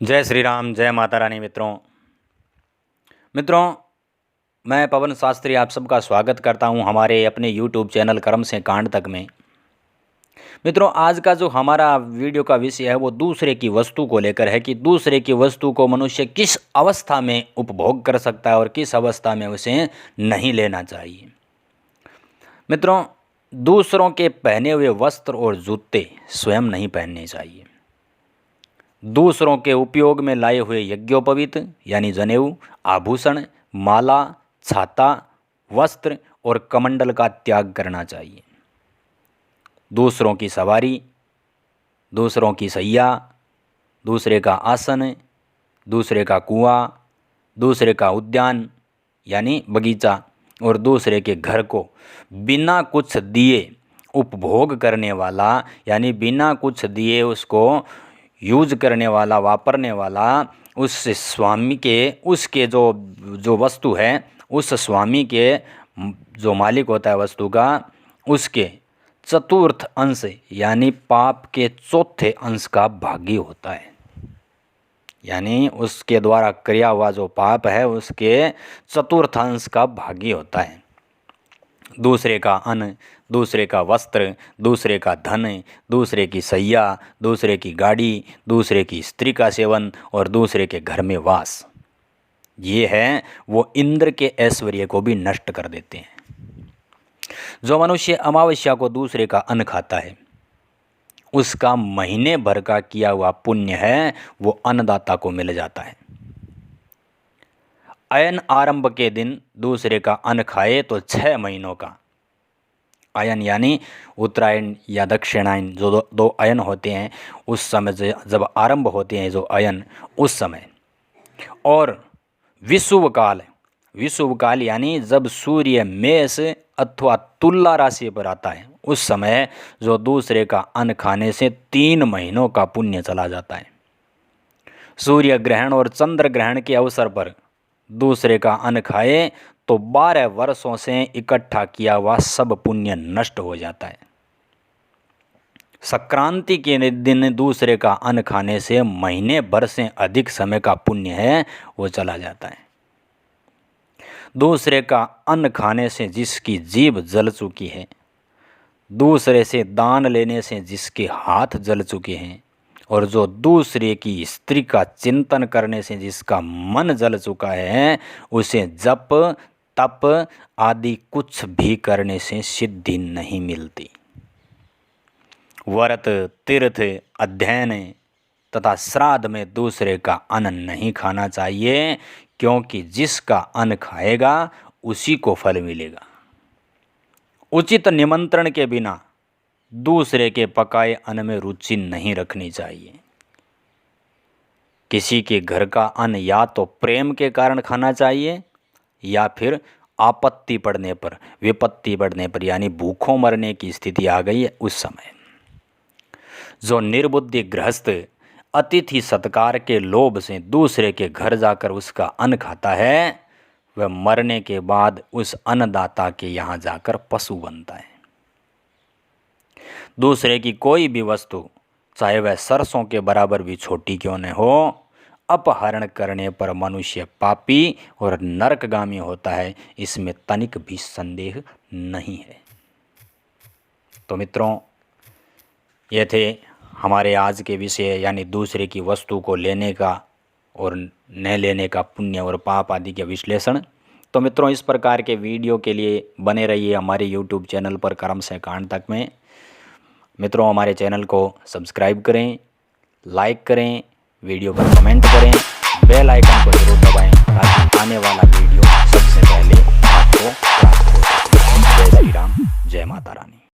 जय श्री राम, जय माता रानी। मित्रों, मैं पवन शास्त्री आप सबका स्वागत करता हूं हमारे अपने YouTube चैनल कर्म से कांड तक में। मित्रों, आज का जो हमारा वीडियो का विषय है वो दूसरे की वस्तु को लेकर है कि दूसरे की वस्तु को मनुष्य किस अवस्था में उपभोग कर सकता है और किस अवस्था में उसे नहीं लेना चाहिए। मित्रों, दूसरों के पहने हुए वस्त्र और जूते स्वयं नहीं पहनने चाहिए। दूसरों के उपयोग में लाए हुए यज्ञोपवीत यानी जनेऊ, आभूषण, माला, छाता, वस्त्र और कमंडल का त्याग करना चाहिए। दूसरों की सवारी, दूसरों की सैया, दूसरे का आसन, दूसरे का कुआं, दूसरे का उद्यान यानी बगीचा और दूसरे के घर को बिना कुछ दिए उपभोग करने वाला यानी बिना कुछ दिए उसको यूज करने वाला, वापरने वाला, उस स्वामी के उसके जो वस्तु है उस स्वामी के जो मालिक होता है वस्तु का, उसके चतुर्थ अंश यानी पाप के चौथे अंश का भागी होता है। यानी उसके द्वारा किया हुआ जो पाप है उसके चतुर्थ अंश का भागी होता है। दूसरे का अन्न, दूसरे का वस्त्र, दूसरे का धन, दूसरे की सैया, दूसरे की गाड़ी, दूसरे की स्त्री का सेवन और दूसरे के घर में वास, ये है वो इंद्र के ऐश्वर्य को भी नष्ट कर देते हैं। जो मनुष्य अमावस्या को दूसरे का अन्न खाता है उसका महीने भर का किया हुआ पुण्य है वो अन्नदाता को मिल जाता है। अयन आरंभ के दिन दूसरे का अन्न खाए तो 6 महीनों का, अयन यानी उत्तरायण या दक्षिणायन जो दो अयन होते हैं उस समय जब आरंभ होते हैं जो अयन उस समय, और विषुव काल यानी जब सूर्य मेष अथवा तुला राशि पर आता है उस समय जो दूसरे का अन्न खाने से 3 महीनों का पुण्य चला जाता है। सूर्य ग्रहण और चंद्र ग्रहण के अवसर पर दूसरे का अन्न खाए तो 12 वर्षों से इकट्ठा किया हुआ सब पुण्य नष्ट हो जाता है। संक्रांति के दिन दूसरे का अन्न खाने से महीने भर से अधिक समय का पुण्य है वो चला जाता है। दूसरे का अन्न खाने से जिसकी जीभ जल चुकी है, दूसरे से दान लेने से जिसके हाथ जल चुके हैं और जो दूसरे की स्त्री का चिंतन करने से जिसका मन जल चुका है उसे जप तप आदि कुछ भी करने से सिद्धि नहीं मिलती। व्रत, तीर्थ, अध्ययन तथा श्राद्ध में दूसरे का अन्न नहीं खाना चाहिए क्योंकि जिसका अन्न खाएगा उसी को फल मिलेगा। उचित निमंत्रण के बिना दूसरे के पकाए अन्न में रुचि नहीं रखनी चाहिए। किसी के घर का अन्न या तो प्रेम के कारण खाना चाहिए या फिर आपत्ति पड़ने पर, विपत्ति पड़ने पर यानी भूखों मरने की स्थिति आ गई है उस समय। जो निर्बुद्धि गृहस्थ अतिथि सत्कार के लोभ से दूसरे के घर जाकर उसका अन्न खाता है वह मरने के बाद उस अन्नदाता के यहाँ जाकर पशु बनता है। दूसरे की कोई भी वस्तु चाहे वह सरसों के बराबर भी छोटी क्यों न हो, अपहरण करने पर मनुष्य पापी और नरकगामी होता है, इसमें तनिक भी संदेह नहीं है। तो मित्रों, ये थे हमारे आज के विषय यानी दूसरे की वस्तु को लेने का और न लेने का पुण्य और पाप आदि के विश्लेषण। तो मित्रों, इस प्रकार के वीडियो के लिए बने रहिए हमारे YouTube चैनल पर कर्म से कांड तक में। मित्रों, हमारे चैनल को सब्सक्राइब करें, लाइक करें, वीडियो पर कमेंट करें, बेल आइकन को जरूर दबाएं ताकि आने वाला वीडियो सबसे पहले आपको प्राप्त हो सके। जय श्री राम, जय माता रानी।